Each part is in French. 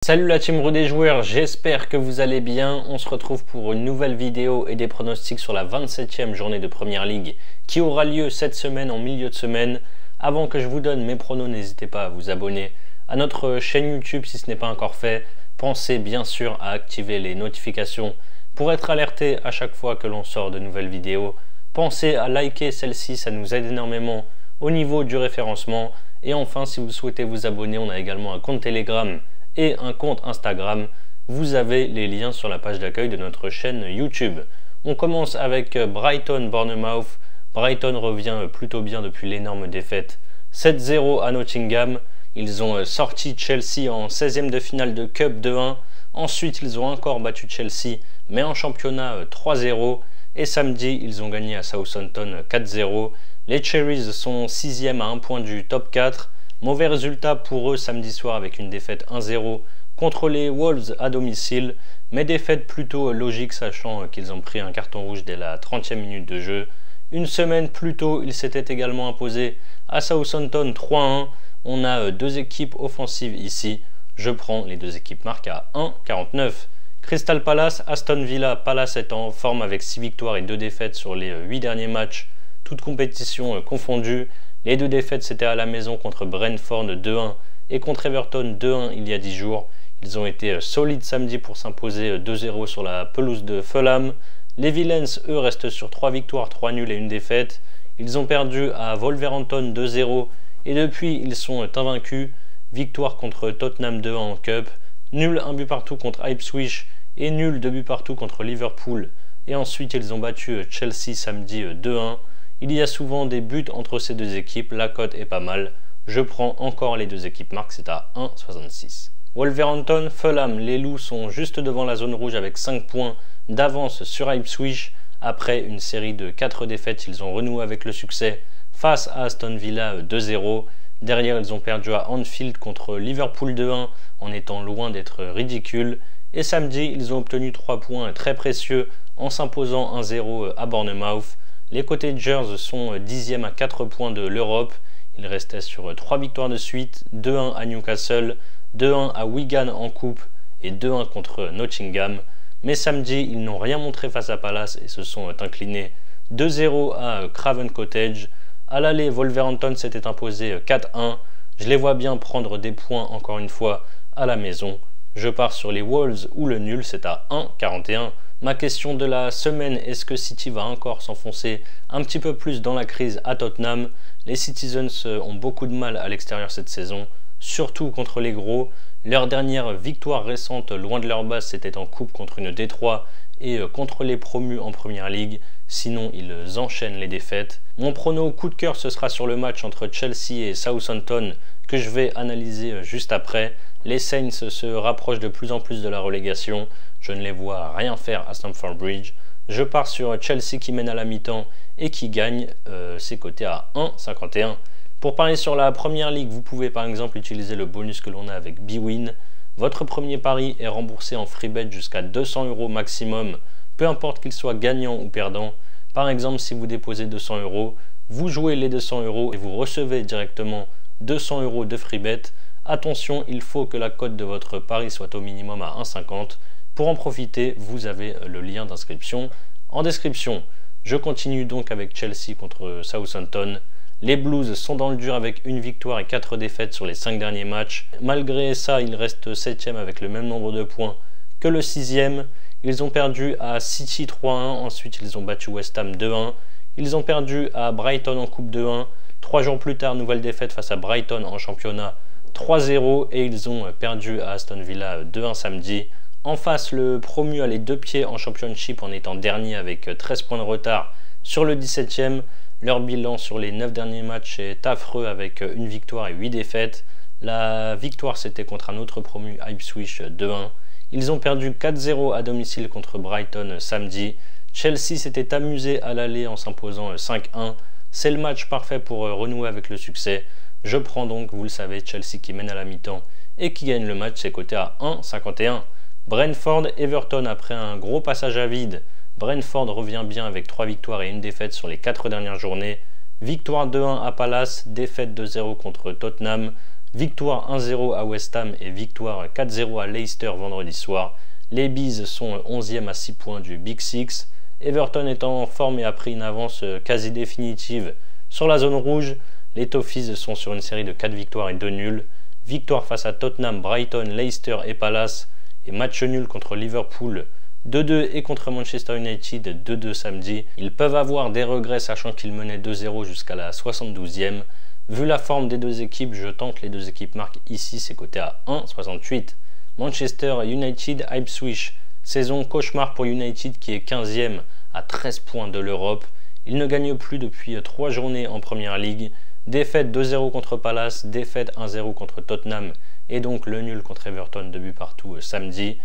Salut la team Roue des joueurs, j'espère que vous allez bien. On se retrouve pour une nouvelle vidéo et des pronostics sur la 27e journée de Première Ligue qui aura lieu cette semaine en milieu de semaine. Avant que je vous donne mes pronos, n'hésitez pas à vous abonner à notre chaîne YouTube si ce n'est pas encore fait. Pensez bien sûr à activer les notifications pour être alerté à chaque fois que l'on sort de nouvelles vidéos. Pensez à liker celle-ci, ça nous aide énormément au niveau du référencement. Et enfin, si vous souhaitez vous abonner, on a également un compte Telegram et un compte Instagram. Vous avez les liens sur la page d'accueil de notre chaîne YouTube. On commence avec Brighton-Bournemouth. Brighton revient plutôt bien depuis l'énorme défaite 7-0 à Nottingham. Ils ont sorti Chelsea en 16e de finale de Cup 2-1. Ensuite, ils ont encore battu Chelsea, mais en championnat 3-0. Et samedi, ils ont gagné à Southampton 4-0. Les Cherries sont 6e à 1 point du top 4. Mauvais résultat pour eux samedi soir avec une défaite 1-0 contre les Wolves à domicile, mais défaite plutôt logique sachant qu'ils ont pris un carton rouge dès la 30e minute de jeu. Une semaine plus tôt, ils s'étaient également imposés à Southampton 3-1. On a deux équipes offensives ici. Je prends les deux équipes marques à 1,49. Crystal Palace, Aston Villa. Palace est en forme avec 6 victoires et 2 défaites sur les 8 derniers matchs, toutes compétitions confondues. Les deux défaites, c'était à la maison contre Brentford 2-1 et contre Everton 2-1 il y a 10 jours. Ils ont été solides samedi pour s'imposer 2-0 sur la pelouse de Fulham. Les Villains, eux, restent sur 3 victoires, 3 nuls et 1 défaite. Ils ont perdu à Wolverhampton 2-0 et depuis, ils sont invaincus. Victoire contre Tottenham 2-1 en Cup, nul 1 but partout contre Ipswich et nul 2 buts partout contre Liverpool. Et ensuite, ils ont battu Chelsea samedi 2-1. Il y a souvent des buts entre ces deux équipes, la cote est pas mal. Je prends encore les deux équipes marques, c'est à 1,66. Wolverhampton, Fulham, les Loups sont juste devant la zone rouge avec 5 points d'avance sur Ipswich. Après une série de 4 défaites, ils ont renoué avec le succès face à Aston Villa 2-0. Derrière, ils ont perdu à Anfield contre Liverpool 2-1 en étant loin d'être ridicules. Et samedi, ils ont obtenu 3 points très précieux en s'imposant 1-0 à Bournemouth. Les Cottagers sont 10e à 4 points de l'Europe. Ils restaient sur 3 victoires de suite, 2-1 à Newcastle, 2-1 à Wigan en coupe et 2-1 contre Nottingham. Mais samedi, ils n'ont rien montré face à Palace et se sont inclinés 2-0 à Craven Cottage. À l'aller, Wolverhampton s'était imposé 4-1. Je les vois bien prendre des points encore une fois à la maison. Je pars sur les Wolves ou le nul, c'est à 1,41. Ma question de la semaine, est-ce que City va encore s'enfoncer un petit peu plus dans la crise à Tottenham? Les Citizens ont beaucoup de mal à l'extérieur cette saison, surtout contre les gros. Leur dernière victoire récente loin de leur base, c'était en coupe contre une Détroit et contre les promus en Première Ligue. Sinon, ils enchaînent les défaites. Mon prono coup de cœur, ce sera sur le match entre Chelsea et Southampton que je vais analyser juste après. Les Saints se rapprochent de plus en plus de la relégation. Je ne les vois rien faire à Stamford Bridge. Je pars sur Chelsea qui mène à la mi-temps et qui gagne. C'est coté à 1,51. Pour parler sur la Première Ligue, vous pouvez par exemple utiliser le bonus que l'on a avec bwin. Votre premier pari est remboursé en free bet jusqu'à 200 € maximum, peu importe qu'il soit gagnant ou perdant. Par exemple, si vous déposez 200 €, vous jouez les 200 € et vous recevez directement 200 € de free bet. Attention, il faut que la cote de votre pari soit au minimum à 1,50. Pour en profiter, vous avez le lien d'inscription en description. Je continue donc avec Chelsea contre Southampton. Les Blues sont dans le dur avec une victoire et 4 défaites sur les 5 derniers matchs. Malgré ça, ils restent 7e avec le même nombre de points que le 6e. Ils ont perdu à City 3-1, ensuite ils ont battu West Ham 2-1. Ils ont perdu à Brighton en Coupe 2-1. 3 jours plus tard, nouvelle défaite face à Brighton en championnat 3-0 et ils ont perdu à Aston Villa 2-1 samedi. En face, le promu a les deux pieds en Championship en étant dernier avec 13 points de retard sur le 17e. Leur bilan sur les 9 derniers matchs est affreux avec une victoire et 8 défaites. La victoire, c'était contre un autre promu, Ipswich 2-1. Ils ont perdu 4-0 à domicile contre Brighton samedi. Chelsea s'était amusé à l'aller en s'imposant 5-1. C'est le match parfait pour renouer avec le succès. Je prends donc, vous le savez, Chelsea qui mène à la mi-temps et qui gagne le match, c'est coté à 1,51. Brentford, Everton après un gros passage à vide. Brentford revient bien avec 3 victoires et 1 défaite sur les 4 dernières journées. Victoire 2-1 à Palace, défaite 2-0 contre Tottenham. victoire 1-0 à West Ham et victoire 4-0 à Leicester vendredi soir. Les Bees sont 11e à 6 points du Big Six. Everton est en forme et a pris une avance quasi définitive sur la zone rouge. Les Toffees sont sur une série de 4 victoires et 2 nuls. Victoire face à Tottenham, Brighton, Leicester et Palace. Et match nul contre Liverpool 2-2 et contre Manchester United 2-2 samedi. Ils peuvent avoir des regrets sachant qu'ils menaient 2-0 jusqu'à la 72e. Vu la forme des deux équipes, je tente les deux équipes marquent ici, c'est coté à 1,68. Manchester United Ipswich. Saison cauchemar pour United qui est 15e à 13 points de l'Europe. Il ne gagne plus depuis 3 journées en Première Ligue. Défaite 2-0 contre Palace, défaite 1-0 contre Tottenham et donc le nul contre Everton, 2 buts partout samedi.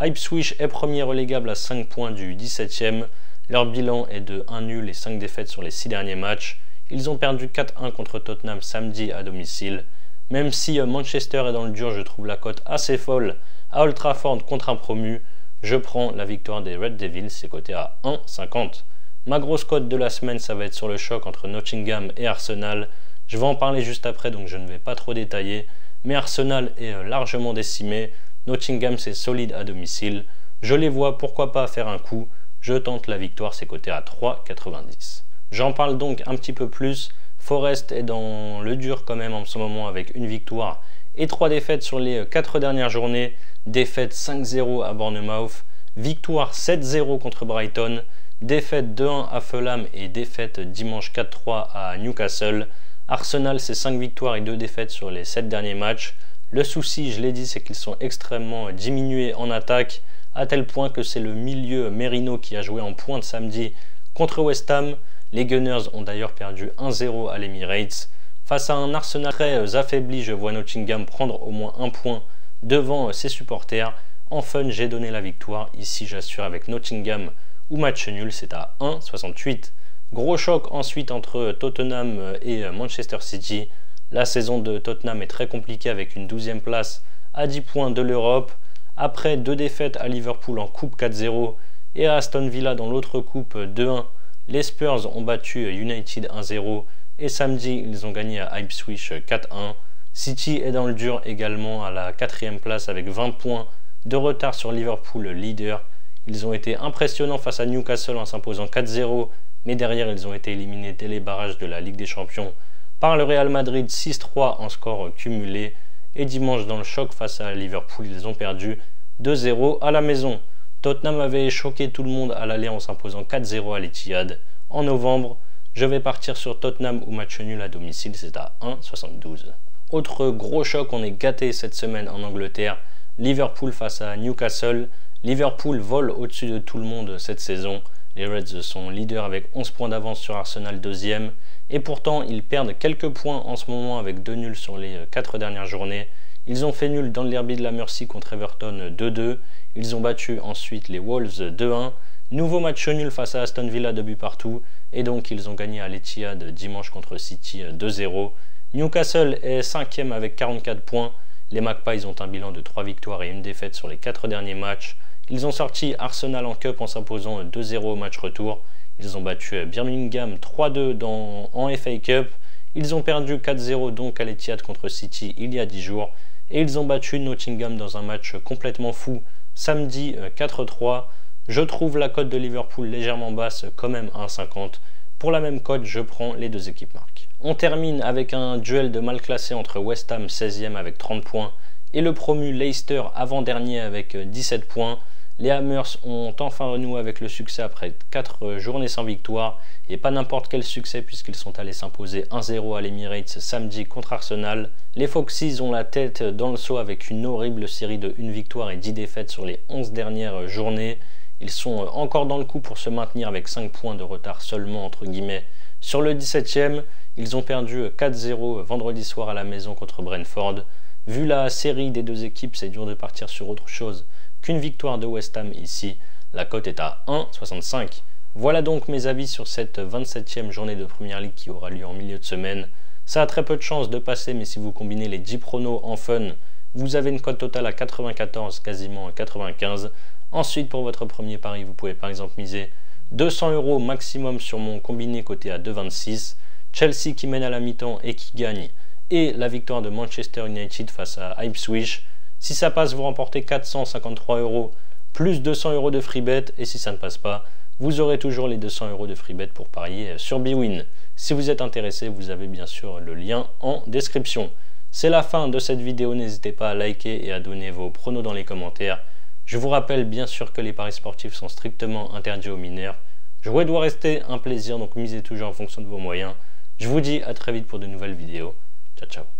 Ipswich est premier relégable à 5 points du 17e. Leur bilan est de 1 nul et 5 défaites sur les 6 derniers matchs. Ils ont perdu 4-1 contre Tottenham samedi à domicile. Même si Manchester est dans le dur, je trouve la cote assez folle à Old Trafford contre un promu. Je prends la victoire des Red Devils, c'est coté à 1,50. Ma grosse cote de la semaine, ça va être sur le choc entre Nottingham et Arsenal. Je vais en parler juste après, donc je ne vais pas trop détailler. Mais Arsenal est largement décimé. Nottingham, c'est solide à domicile. Je les vois, pourquoi pas faire un coup. Je tente la victoire, c'est coté à 3,90. J'en parle donc un petit peu plus. Forest est dans le dur quand même en ce moment avec une victoire et 3 défaites sur les 4 dernières journées. Défaite 5-0 à Bournemouth, victoire 7-0 contre Brighton, défaite 2-1 à Fulham et défaite dimanche 4-3 à Newcastle. Arsenal, c'est 5 victoires et 2 défaites sur les 7 derniers matchs. Le souci, je l'ai dit, c'est qu'ils sont extrêmement diminués en attaque, à tel point que c'est le milieu Merino qui a joué en pointe samedi contre West Ham. Les Gunners ont d'ailleurs perdu 1-0 à l'Emirates. Face à un Arsenal très affaibli, je vois Nottingham prendre au moins un point devant ses supporters. En fun, j'ai donné la victoire. Ici, j'assure avec Nottingham ou match nul, c'est à 1,68. Gros choc ensuite entre Tottenham et Manchester City. La saison de Tottenham est très compliquée avec une 12e place à 10 points de l'Europe. Après 2 défaites à Liverpool en coupe 4-0 et à Aston Villa dans l'autre coupe 2-1, les Spurs ont battu United 1-0 et samedi ils ont gagné à Ipswich 4-1. City est dans le dur également à la 4e place avec 20 points de retard sur Liverpool leader. Ils ont été impressionnants face à Newcastle en s'imposant 4-0, mais derrière ils ont été éliminés dès les barrages de la Ligue des Champions par le Real Madrid 6-3 en score cumulé. Et dimanche dans le choc face à Liverpool, ils ont perdu 2-0 à la maison. Tottenham avait choqué tout le monde à l'aller en s'imposant 4-0 à l'Etihad. En novembre, je vais partir sur Tottenham ou match nul à domicile, c'est à 1,72. Autre gros choc, on est gâté cette semaine en Angleterre. Liverpool face à Newcastle. Liverpool vole au-dessus de tout le monde cette saison. Les Reds sont leaders avec 11 points d'avance sur Arsenal 2e. Et pourtant, ils perdent quelques points en ce moment avec 2 nuls sur les 4 dernières journées. Ils ont fait nul dans le derby de la Mercy contre Everton 2-2. Ils ont battu ensuite les Wolves 2-1. Nouveau match nul face à Aston Villa 2 buts partout. Et donc ils ont gagné à l'Etihad dimanche contre City 2-0. Newcastle est 5e avec 44 points. Les Magpies ont un bilan de 3 victoires et 1 défaite sur les 4 derniers matchs. Ils ont sorti Arsenal en Cup en s'imposant 2-0 au match retour. Ils ont battu Birmingham 3-2 en FA Cup. Ils ont perdu 4-0 donc à l'Etihad contre City il y a 10 jours. Et ils ont battu Nottingham dans un match complètement fou samedi 4-3. Je trouve la cote de Liverpool légèrement basse, quand même à 1,50. Pour la même cote, je prends les deux équipes marques. On termine avec un duel de mal classé entre West Ham 16e avec 30 points et le promu Leicester avant-dernier avec 17 points. Les Hammers ont enfin renoué avec le succès après 4 journées sans victoire et pas n'importe quel succès puisqu'ils sont allés s'imposer 1-0 à l'Emirates samedi contre Arsenal. Les Foxes ont la tête dans le seau avec une horrible série de 1 victoire et 10 défaites sur les 11 dernières journées. Ils sont encore dans le coup pour se maintenir avec 5 points de retard seulement entre guillemets. Sur le 17e, ils ont perdu 4-0 vendredi soir à la maison contre Brentford. Vu la série des deux équipes, c'est dur de partir sur autre chose qu'une victoire de West Ham ici. La cote est à 1,65. Voilà donc mes avis sur cette 27e journée de Première Ligue qui aura lieu en milieu de semaine. Ça a très peu de chances de passer, mais si vous combinez les 10 pronos en fun, vous avez une cote totale à 94, quasiment 95. Ensuite, pour votre premier pari, vous pouvez par exemple miser 200 € maximum sur mon combiné coté à 2,26. Chelsea qui mène à la mi-temps et qui gagne et la victoire de Manchester United face à Ipswich. Si ça passe, vous remportez 453 € plus 200 € de free bet, et si ça ne passe pas, vous aurez toujours les 200 € de free bet pour parier sur bwin. Si vous êtes intéressé, vous avez bien sûr le lien en description. C'est la fin de cette vidéo, n'hésitez pas à liker et à donner vos pronos dans les commentaires. Je vous rappelle bien sûr que les paris sportifs sont strictement interdits aux mineurs. Jouer doit rester un plaisir, donc misez toujours en fonction de vos moyens. Je vous dis à très vite pour de nouvelles vidéos. Ciao, ciao.